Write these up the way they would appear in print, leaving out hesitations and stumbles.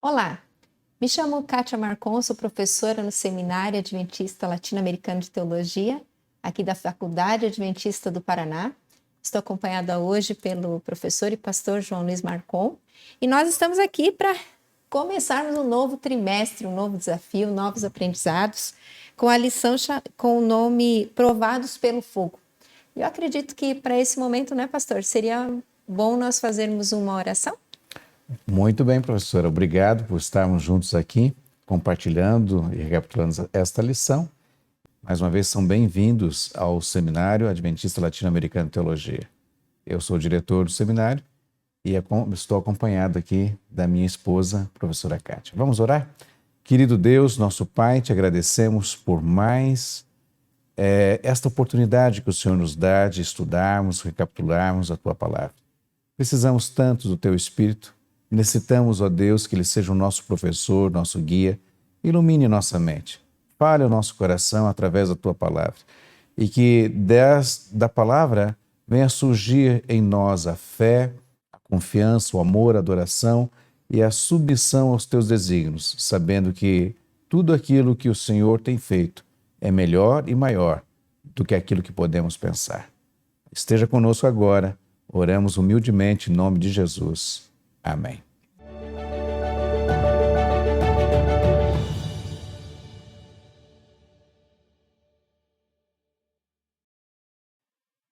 Olá, me chamo Kátia Marcon, sou professora no Seminário Adventista Latino-Americano de Teologia, aqui da Faculdade Adventista do Paraná. Estou acompanhada hoje pelo professor e pastor João Luiz Marcon e nós estamos aqui para começarmos um novo trimestre, um novo desafio, novos aprendizados, com a lição com o nome Provados pelo Fogo. Eu acredito que para esse momento, né, pastor, seria bom nós fazermos uma oração? Muito bem, professora. Obrigado por estarmos juntos aqui, compartilhando e recapitulando esta lição. Mais uma vez, são bem-vindos ao Seminário Adventista Latino-Americano de Teologia. Eu sou o diretor do seminário e estou acompanhado aqui da minha esposa, professora Kátia. Vamos orar? Querido Deus, nosso Pai, te agradecemos por mais esta oportunidade que o Senhor nos dá de estudarmos, recapitularmos a Tua Palavra. Precisamos tanto do Teu Espírito. Necessitamos, ó Deus, que Ele seja o nosso professor, nosso guia, ilumine nossa mente, fale o nosso coração através da Tua Palavra e que da Palavra venha surgir em nós a fé, a confiança, o amor, a adoração e a submissão aos Teus desígnios, sabendo que tudo aquilo que o Senhor tem feito é melhor e maior do que aquilo que podemos pensar. Esteja conosco agora, oramos humildemente em nome de Jesus. Amém.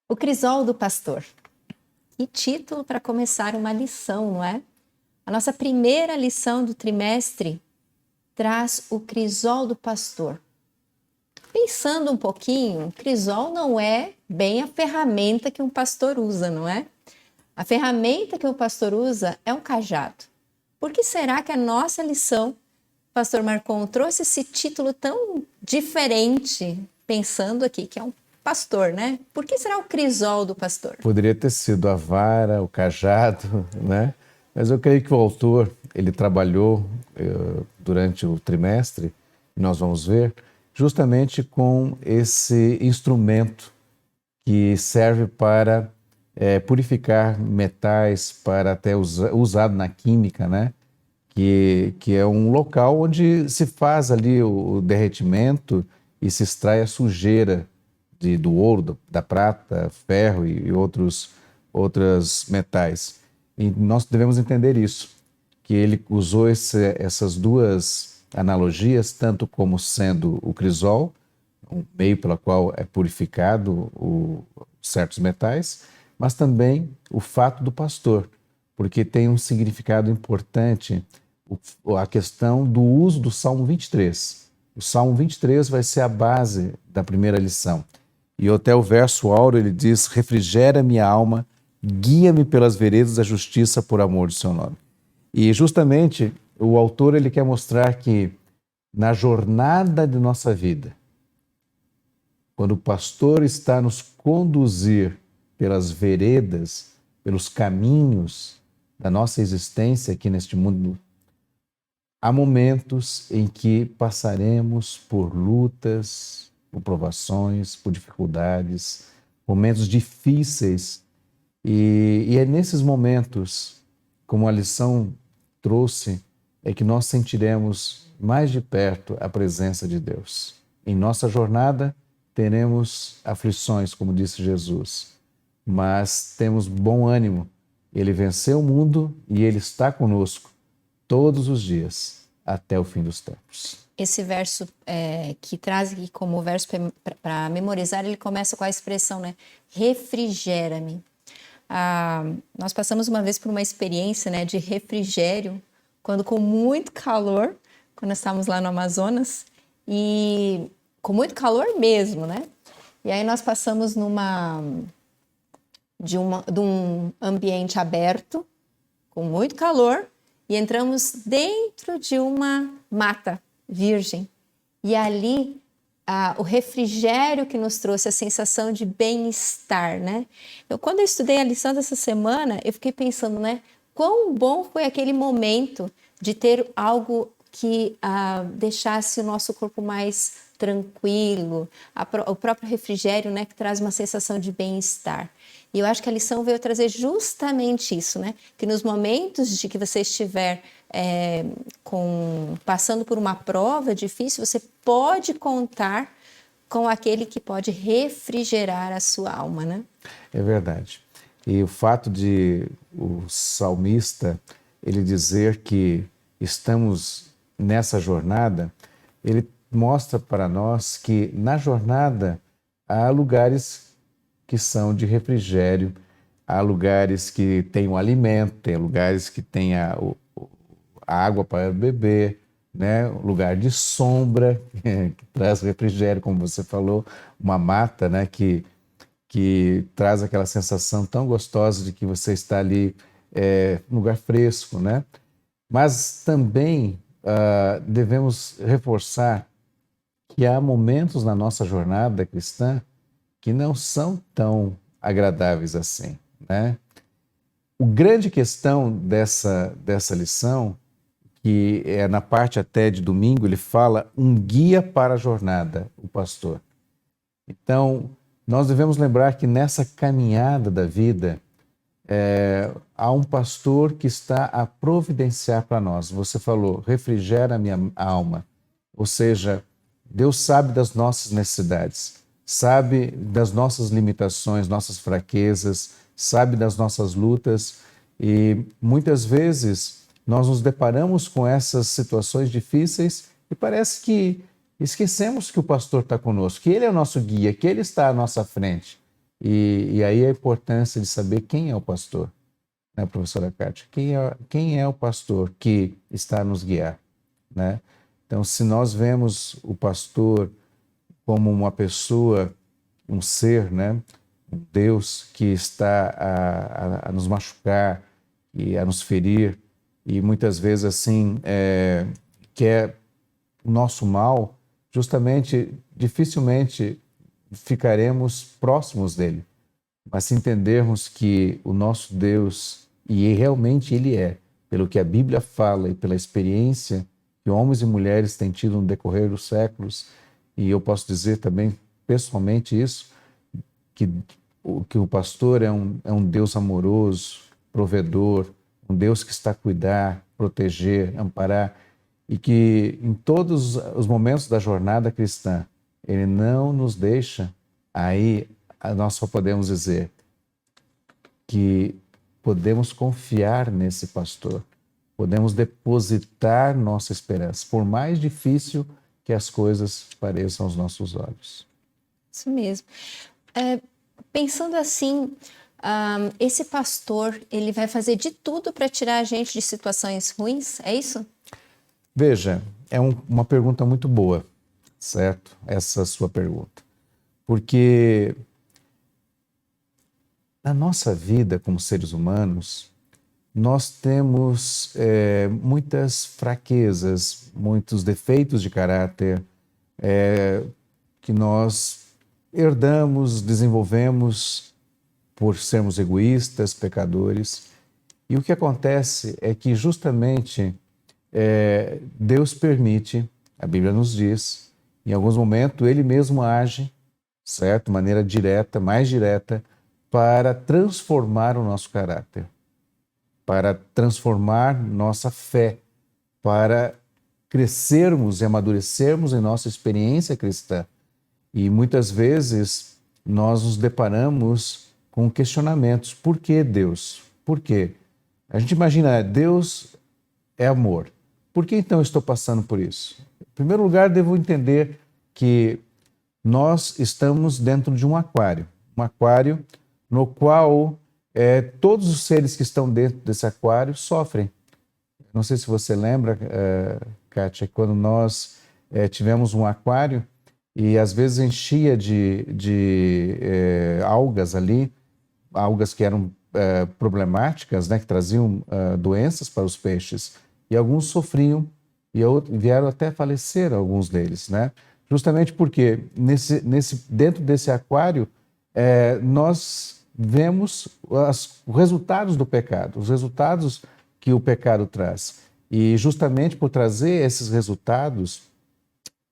O crisol do pastor. Que título para começar uma lição, não é? A nossa primeira lição do trimestre traz o crisol do pastor. Pensando um pouquinho, o crisol não é bem a ferramenta que um pastor usa, não é? A ferramenta que o pastor usa é um cajado. Por que será que a nossa lição, pastor Marcon, trouxe esse título tão diferente, pensando aqui que é um pastor, né? Por que será o crisol do pastor? Poderia ter sido a vara, o cajado, né? Mas eu creio que o autor, ele trabalhou durante o trimestre, e nós vamos ver, justamente com esse instrumento que serve para purificar metais, para até usado na química, né? Que é um local onde se faz ali o derretimento e se extrai a sujeira do ouro, da prata, ferro e outros metais. E nós devemos entender isso, que ele usou essas duas analogias, tanto como sendo o crisol, um meio pelo qual é purificado certos metais, mas também o fato do pastor, porque tem um significado importante a questão do uso do Salmo 23. O Salmo 23 vai ser a base da primeira lição. E até o verso áureo ele diz: refrigera minha alma, guia-me pelas veredas da justiça por amor do seu nome. E justamente o autor ele quer mostrar que na jornada de nossa vida, quando o pastor está nos conduzir pelas veredas, pelos caminhos da nossa existência aqui neste mundo, há momentos em que passaremos por lutas, por provações, por dificuldades, momentos difíceis. E é nesses momentos, como a lição trouxe, é que nós sentiremos mais de perto a presença de Deus. Em nossa jornada, teremos aflições, como disse Jesus, mas temos bom ânimo. Ele venceu o mundo e Ele está conosco todos os dias, até o fim dos tempos. Esse verso que traz aqui como verso para memorizar, ele começa com a expressão, né? Refrigera-me. Nós passamos uma vez por uma experiência, né, de refrigério, quando com muito calor, quando estávamos lá no Amazonas, e com muito calor mesmo, né? E aí nós passamos de um ambiente aberto, com muito calor, e entramos dentro de uma mata virgem. E ali, o refrigério que nos trouxe a sensação de bem-estar, né? Então, quando eu estudei a lição dessa semana, eu fiquei pensando, né? Quão bom foi aquele momento de ter algo que deixasse o nosso corpo mais tranquilo, o próprio refrigério, né? Que traz uma sensação de bem-estar. E eu acho que a lição veio trazer justamente isso, né? Que nos momentos de que você estiver passando por uma prova difícil, você pode contar com aquele que pode refrigerar a sua alma, né? É verdade. E o fato de o salmista ele dizer que estamos nessa jornada, ele mostra para nós que na jornada há lugares que são de refrigério, há lugares que têm o alimento, tem lugares que têm a água para beber, né? Um lugar de sombra que traz refrigério, como você falou, uma mata, né? Que traz aquela sensação tão gostosa de que você está ali num lugar fresco, né? Mas também devemos reforçar que há momentos na nossa jornada cristã que não são tão agradáveis assim, né? O grande questão dessa lição, que é na parte até de domingo, ele fala um guia para a jornada, o pastor. Então, nós devemos lembrar que nessa caminhada da vida, há um pastor que está a providenciar para nós. Você falou, refrigera a minha alma. Ou seja, Deus sabe das nossas necessidades, sabe das nossas limitações, nossas fraquezas, sabe das nossas lutas e muitas vezes nós nos deparamos com essas situações difíceis e parece que esquecemos que o pastor está conosco, que ele é o nosso guia, que ele está à nossa frente. E aí a importância de saber quem é o pastor, né, professora Kátia? Quem é o pastor que está a nos guiar, né? Então, se nós vemos o pastor como uma pessoa, um ser, né, um Deus que está a nos machucar e a nos ferir e muitas vezes assim quer o nosso mal, justamente dificilmente ficaremos próximos dele. Mas se entendermos que o nosso Deus, e realmente Ele é, pelo que a Bíblia fala e pela experiência que homens e mulheres têm tido no decorrer dos séculos, e eu posso dizer também pessoalmente isso, que o pastor é um Deus amoroso, provedor, um Deus que está a cuidar, proteger, amparar, e que em todos os momentos da jornada cristã, Ele não nos deixa. Aí nós só podemos dizer que podemos confiar nesse pastor, podemos depositar nossa esperança, por mais difícil que as coisas pareçam aos nossos olhos. Isso mesmo. Pensando assim, esse pastor, ele vai fazer de tudo para tirar a gente de situações ruins, é isso? Veja, é uma pergunta muito boa, certo? Essa sua pergunta. Porque na nossa vida como seres humanos, nós temos muitas fraquezas, muitos defeitos de caráter que nós herdamos, desenvolvemos por sermos egoístas, pecadores. E o que acontece é que justamente Deus permite, a Bíblia nos diz, em alguns momentos Ele mesmo age, certo? De maneira direta, mais direta, para transformar o nosso caráter, para transformar nossa fé, para crescermos e amadurecermos em nossa experiência cristã. E muitas vezes nós nos deparamos com questionamentos. Por que Deus? Por quê? A gente imagina, Deus é amor. Por que então eu estou passando por isso? Em primeiro lugar, devo entender que nós estamos dentro de um aquário no qual todos os seres que estão dentro desse aquário sofrem. Não sei se você lembra, Kátia, quando nós tivemos um aquário e às vezes enchia de algas ali, algas que eram problemáticas, né, que traziam doenças para os peixes, e alguns sofriam e vieram até falecer, alguns deles, né? Justamente porque dentro desse aquário nós vemos os resultados do pecado, os resultados que o pecado traz. E justamente por trazer esses resultados,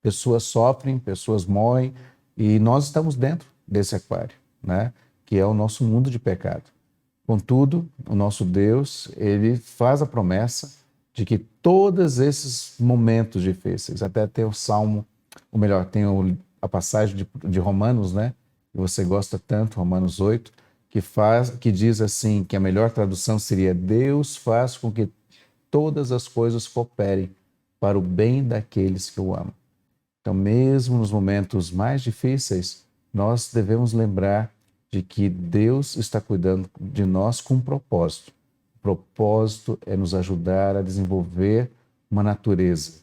pessoas sofrem, pessoas morrem, e nós estamos dentro desse aquário, né? que é o nosso mundo de pecado. Contudo, o nosso Deus, ele faz a promessa de que todos esses momentos difíceis, até tem o Salmo, ou melhor, tem a passagem de Romanos, né? Que você gosta tanto, Romanos 8, que diz assim, que a melhor tradução seria: Deus faz com que todas as coisas cooperem para o bem daqueles que o amam. Então, mesmo nos momentos mais difíceis, nós devemos lembrar de que Deus está cuidando de nós com um propósito. O propósito é nos ajudar a desenvolver uma natureza,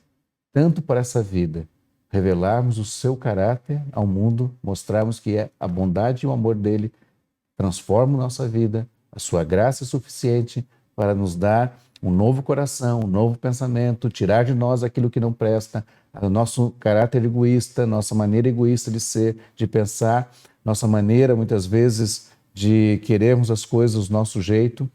tanto para essa vida, revelarmos o seu caráter ao mundo, mostrarmos que a bondade e o amor dele transformam nossa vida, a sua graça é suficiente para nos dar um novo coração, um novo pensamento, tirar de nós aquilo que não presta, o nosso caráter egoísta, nossa maneira egoísta de ser, de pensar, nossa maneira, muitas vezes, de querermos as coisas do nosso jeito,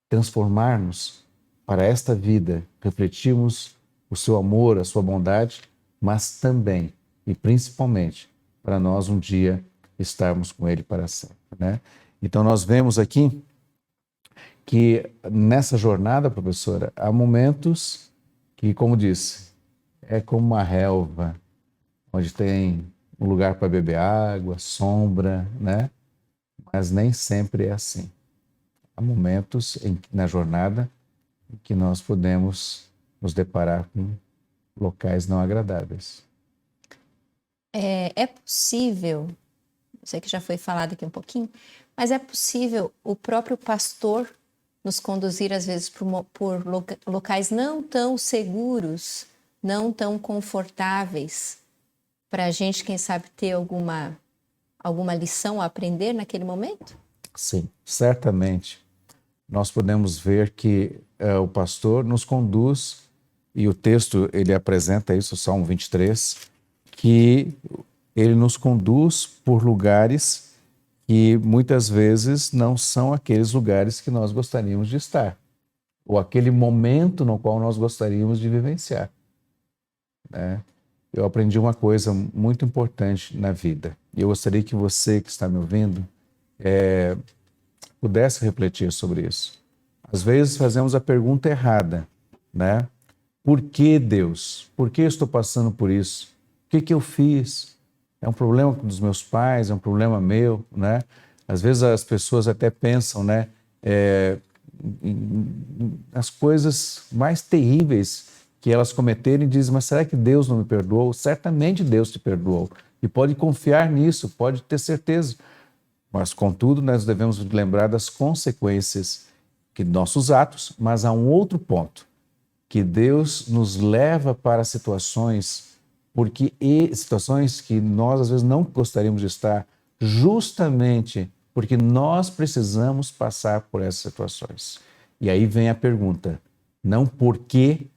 transformar-nos para esta vida, refletirmos o seu amor, a sua bondade, mas também e principalmente para nós um dia estarmos com Ele para sempre, né? Então nós vemos aqui que nessa jornada, professora, há momentos que, como disse, é como uma relva, onde tem um lugar para beber água, sombra, né? Mas nem sempre é assim. Há momentos na jornada em que nós podemos nos deparar com locais não agradáveis. É possível, sei que já foi falado aqui um pouquinho, mas é possível o próprio pastor nos conduzir, às vezes, por locais não tão seguros, não tão confortáveis, para a gente, quem sabe, ter alguma lição a aprender naquele momento? Sim, certamente. Nós podemos ver que o pastor nos conduz, e o texto ele apresenta isso, o Salmo 23, que ele nos conduz por lugares que muitas vezes não são aqueles lugares que nós gostaríamos de estar, ou aquele momento no qual nós gostaríamos de vivenciar, né? Eu aprendi uma coisa muito importante na vida, e eu gostaria que você que está me ouvindo pudesse refletir sobre isso. Às vezes fazemos a pergunta errada, né? Por que Deus? Por que eu estou passando por isso? O que eu fiz? É um problema dos meus pais? É um problema meu, né? Às vezes as pessoas até pensam, né, as coisas mais terríveis que elas cometeram e dizem: mas será que Deus não me perdoou? Certamente Deus te perdoou. E pode confiar nisso, pode ter certeza. Mas, contudo, nós devemos lembrar das consequências de nossos atos, mas há um outro ponto, que Deus nos leva para situações situações que nós às vezes não gostaríamos de estar, justamente porque nós precisamos passar por essas situações. E aí vem a pergunta, não por que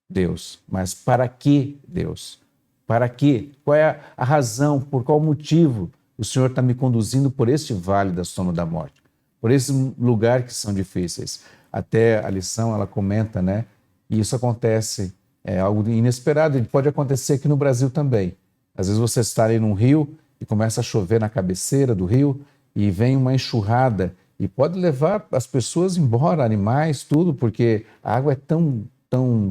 Deus, mas para que Deus? Para quê? Qual é a razão, por qual motivo o Senhor está me conduzindo por este vale da sombra da morte, por esse lugar que são difíceis? Até a lição, ela comenta, né? E isso acontece, é algo inesperado, e pode acontecer aqui no Brasil também. Às vezes você está ali num rio e começa a chover na cabeceira do rio e vem uma enxurrada e pode levar as pessoas embora, animais, tudo, porque a água é tão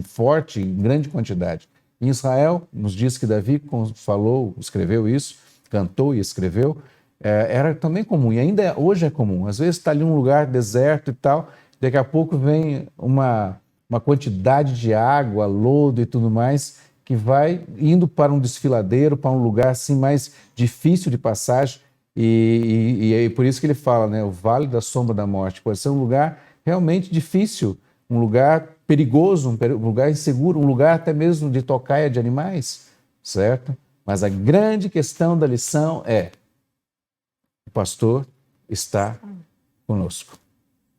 forte, em grande quantidade. Em Israel, nos dias que Davi falou, escreveu isso, cantou e escreveu, era também comum, e ainda hoje é comum. Às vezes está ali um lugar deserto e tal, daqui a pouco vem uma quantidade de água, lodo e tudo mais, que vai indo para um desfiladeiro, para um lugar assim mais difícil de passagem, e é por isso que ele fala, né, o Vale da Sombra da Morte, pode ser um lugar realmente difícil, um lugar perigoso, um lugar inseguro, um lugar até mesmo de tocaia de animais, certo? Mas a grande questão da lição é: o pastor está conosco.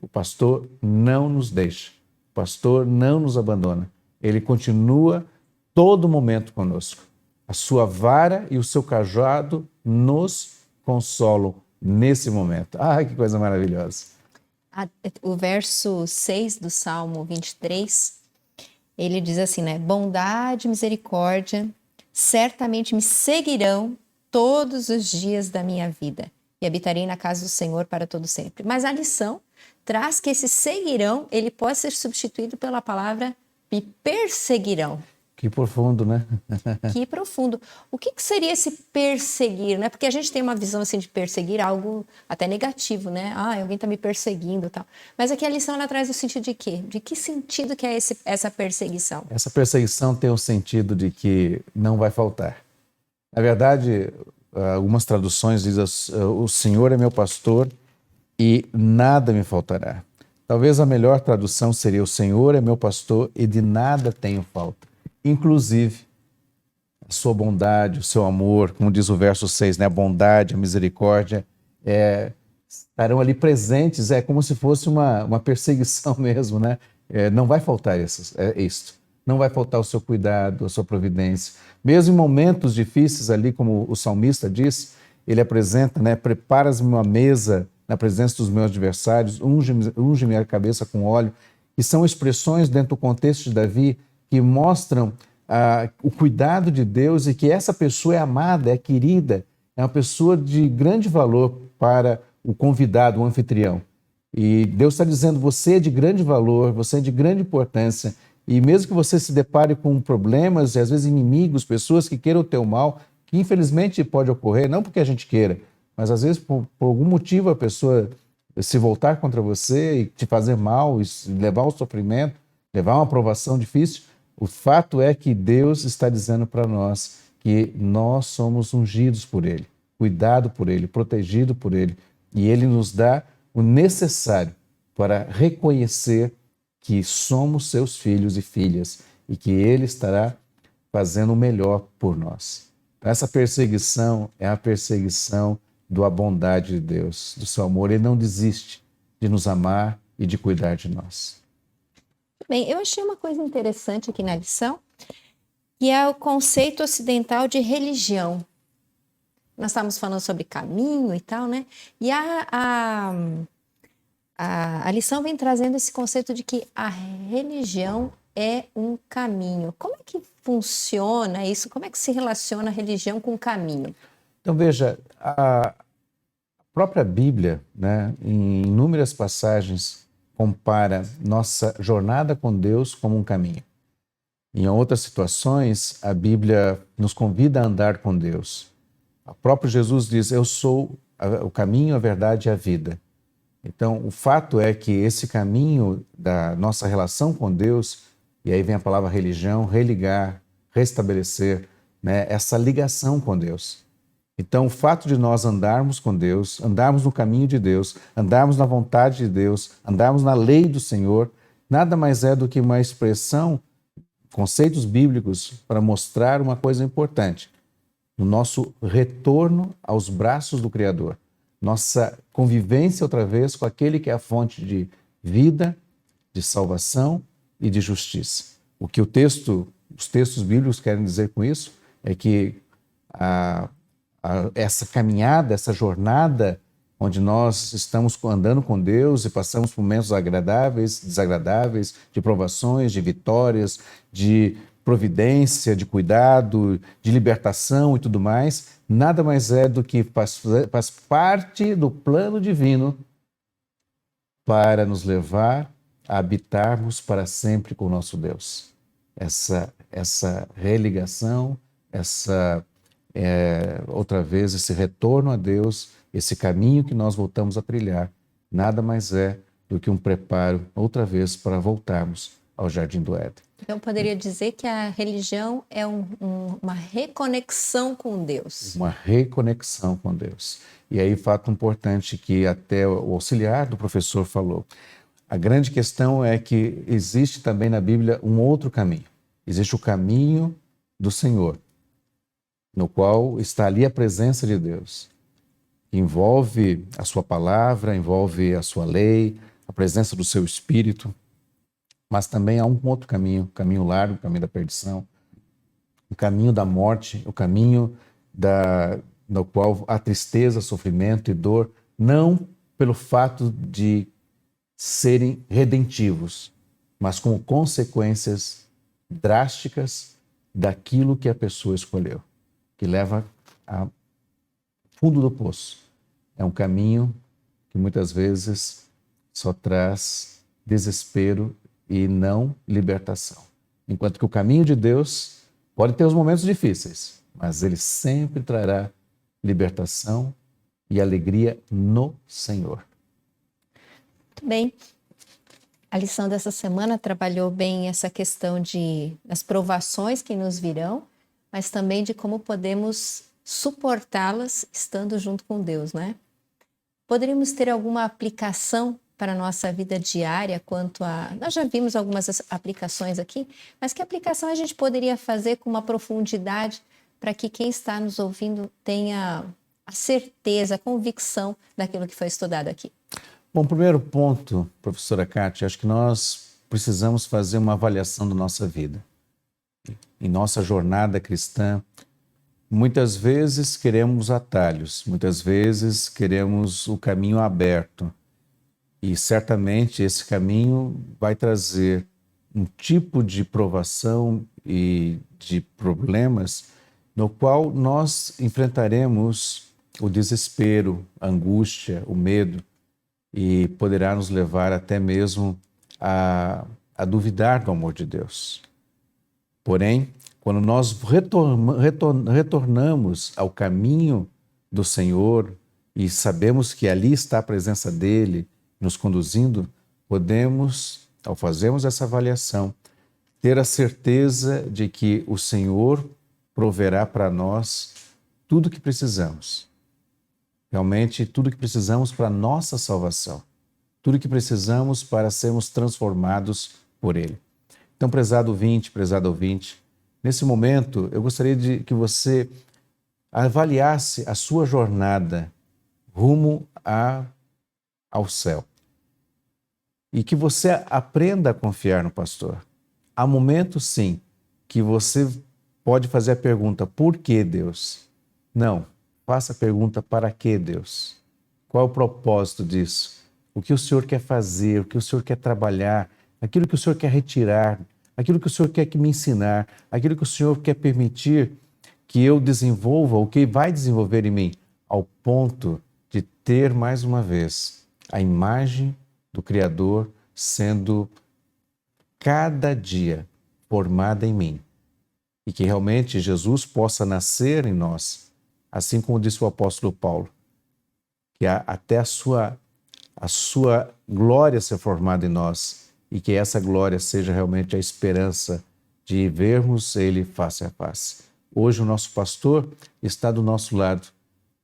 O pastor não nos deixa. O pastor não nos abandona. Ele continua todo momento conosco. A sua vara e o seu cajado nos consolam nesse momento. Ah, que coisa maravilhosa. O verso 6 do Salmo 23, ele diz assim, né? Bondade e misericórdia certamente me seguirão todos os dias da minha vida, e habitarei na casa do Senhor para todo sempre. Mas a lição traz que esse seguirão, ele pode ser substituído pela palavra me perseguirão. Que profundo, né? Que profundo. O que seria esse perseguir, né? Porque a gente tem uma visão assim de perseguir algo até negativo, né? Ah, alguém está me perseguindo e tal. Mas aqui a lição ela traz o sentido de quê? De que sentido que é essa perseguição? Essa perseguição tem o sentido de que não vai faltar. Na verdade, algumas traduções dizem o Senhor é meu pastor e nada me faltará. Talvez a melhor tradução seria o Senhor é meu pastor e de nada tenho falta. Inclusive, a sua bondade, o seu amor, como diz o verso 6, né? A bondade, a misericórdia estarão ali presentes, é como se fosse uma perseguição mesmo, né? Não vai faltar isto. Não vai faltar o seu cuidado, a sua providência. Mesmo em momentos difíceis ali, como o salmista diz, ele apresenta, né? Preparas-me uma mesa na presença dos meus adversários, unge minha cabeça com óleo, que são expressões dentro do contexto de Davi que mostram o cuidado de Deus e que essa pessoa é amada, é querida, é uma pessoa de grande valor para o convidado, o anfitrião. E Deus está dizendo, você é de grande valor, você é de grande importância, e mesmo que você se depare com problemas e às vezes inimigos, pessoas que queiram o teu mal, que infelizmente pode ocorrer, não porque a gente queira, mas às vezes por algum motivo a pessoa se voltar contra você e te fazer mal, e levar ao sofrimento, levar uma provação difícil, o fato é que Deus está dizendo para nós que nós somos ungidos por Ele, cuidado por Ele, protegido por Ele, e Ele nos dá o necessário para reconhecer que somos seus filhos e filhas e que Ele estará fazendo o melhor por nós. Essa perseguição é a perseguição da bondade de Deus, do seu amor. Ele não desiste de nos amar e de cuidar de nós. Bem, eu achei uma coisa interessante aqui na lição, que é o conceito ocidental de religião. Nós estávamos falando sobre caminho e tal, né? E a lição vem trazendo esse conceito de que a religião é um caminho. Como é que funciona isso? Como é que se relaciona a religião com o caminho? Então, veja, a própria Bíblia, né, em inúmeras passagens, compara nossa jornada com Deus como um caminho. Em outras situações, a Bíblia nos convida a andar com Deus. O próprio Jesus diz, eu sou o caminho, a verdade e a vida. Então, o fato é que esse caminho da nossa relação com Deus, e aí vem a palavra religião, religar, restabelecer, né, essa ligação com Deus. Então, o fato de nós andarmos com Deus, andarmos no caminho de Deus, andarmos na vontade de Deus, andarmos na lei do Senhor, nada mais é do que uma expressão, conceitos bíblicos para mostrar uma coisa importante. O nosso retorno aos braços do Criador. Nossa convivência outra vez com aquele que é a fonte de vida, de salvação e de justiça. O que os textos bíblicos querem dizer com isso é que essa caminhada, essa jornada, onde nós estamos andando com Deus e passamos por momentos agradáveis, desagradáveis, de provações, de vitórias, de providência, de cuidado, de libertação e tudo mais, nada mais é do que faz parte do plano divino para nos levar a habitarmos para sempre com o nosso Deus. Essa religação, outra vez, esse retorno a Deus, esse caminho que nós voltamos a trilhar, nada mais é do que um preparo, outra vez, para voltarmos ao Jardim do Éden. Então, poderia dizer que a religião é uma reconexão com Deus. Uma reconexão com Deus. E aí, fato importante que até o auxiliar do professor falou. A grande questão é que existe também na Bíblia um outro caminho. Existe o caminho do Senhor, no qual está ali a presença de Deus. Envolve a sua palavra, envolve a sua lei, a presença do seu Espírito. Mas também há um outro caminho, o caminho largo, o caminho da perdição, o caminho da morte, o caminho no qual há tristeza, sofrimento e dor, não pelo fato de serem redentivos, mas como consequências drásticas daquilo que a pessoa escolheu, que leva ao fundo do poço. é um caminho que muitas vezes só traz desespero e não libertação. Enquanto que o caminho de Deus pode ter os momentos difíceis, mas ele sempre trará libertação e alegria no Senhor. Muito bem. A lição dessa semana trabalhou bem essa questão das provações que nos virão, mas também de como podemos suportá-las estando junto com Deus, né? Poderíamos ter alguma aplicação para a nossa vida diária quanto a... Nós já vimos algumas aplicações aqui, mas que aplicação a gente poderia fazer com uma profundidade para que quem está nos ouvindo tenha a certeza, a convicção daquilo que foi estudado aqui? Bom, primeiro ponto, professora Kátia, acho que nós precisamos fazer uma avaliação da nossa vida. Em nossa jornada cristã, muitas vezes queremos atalhos, muitas vezes queremos o caminho aberto. E certamente esse caminho vai trazer um tipo de provação e de problemas no qual nós enfrentaremos o desespero, a angústia, o medo, e poderá nos levar até mesmo a duvidar do amor de Deus. Porém, quando nós retornamos ao caminho do Senhor e sabemos que ali está a presença dEle nos conduzindo, podemos, ao fazermos essa avaliação, ter a certeza de que o Senhor proverá para nós tudo o que precisamos. Realmente, tudo o que precisamos para a nossa salvação. Tudo o que precisamos para sermos transformados por Ele. Então, prezado ouvinte, nesse momento, eu gostaria de que você avaliasse a sua jornada rumo ao céu. E que você aprenda a confiar no pastor. Há momentos, sim, que você pode fazer a pergunta, por que Deus? Não, faça a pergunta, para que Deus? Qual é o propósito disso? O que o Senhor quer fazer? O que o Senhor quer trabalhar? Aquilo que o Senhor quer retirar? Aquilo que o Senhor quer me ensinar? Aquilo que o Senhor quer permitir que eu desenvolva, o que vai desenvolver em mim? Ao ponto de ter, mais uma vez, a imagem do Criador sendo cada dia formada em mim. E que realmente Jesus possa nascer em nós, assim como disse o apóstolo Paulo, que até a sua glória ser formada em nós e que essa glória seja realmente a esperança de vermos Ele face a face. Hoje o nosso pastor está do nosso lado,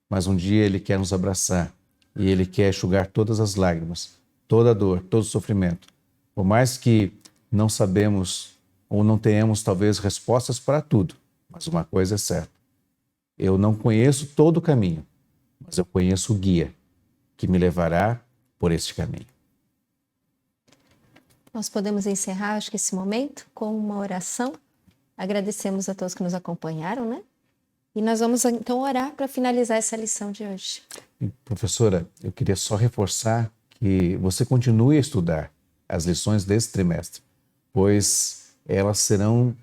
mas um dia Ele quer nos abraçar e Ele quer enxugar todas as lágrimas, toda a dor, todo o sofrimento. Por mais que não sabemos ou não tenhamos talvez respostas para tudo, mas uma coisa é certa, eu não conheço todo o caminho, mas eu conheço o guia que me levará por este caminho. Nós podemos encerrar, acho que esse momento, com uma oração. Agradecemos a todos que nos acompanharam, né? E nós vamos então orar para finalizar essa lição de hoje. Professora, eu queria só reforçar que você continue a estudar as lições desse trimestre, pois elas serão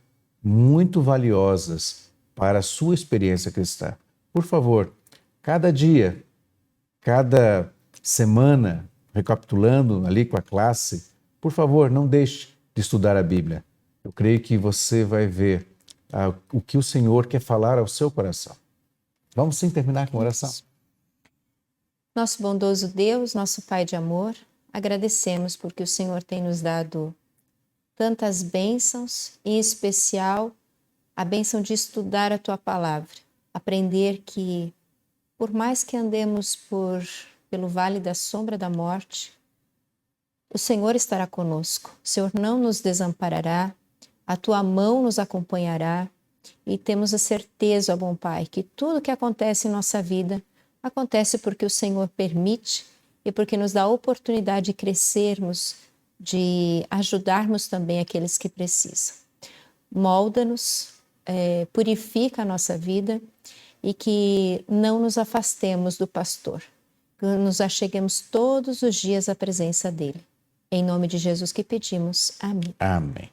muito valiosas para a sua experiência cristã. Por favor, cada dia, cada semana, recapitulando ali com a classe, por favor, não deixe de estudar a Bíblia. Eu creio que você vai ver o que o Senhor quer falar ao seu coração. Vamos sim terminar com a oração. Nosso bondoso Deus, nosso Pai de amor, agradecemos porque o Senhor tem nos dado tantas bênçãos, em especial a bênção de estudar a Tua Palavra, aprender que, por mais que andemos pelo vale da sombra da morte, o Senhor estará conosco, o Senhor não nos desamparará, a Tua mão nos acompanhará e temos a certeza, ó bom Pai, que tudo que acontece em nossa vida acontece porque o Senhor permite e porque nos dá a oportunidade de crescermos, de ajudarmos também aqueles que precisam. Molda-nos, purifica a nossa vida e que não nos afastemos do pastor, que nos acheguemos todos os dias à presença dele. Em nome de Jesus que pedimos. Amém. Amém.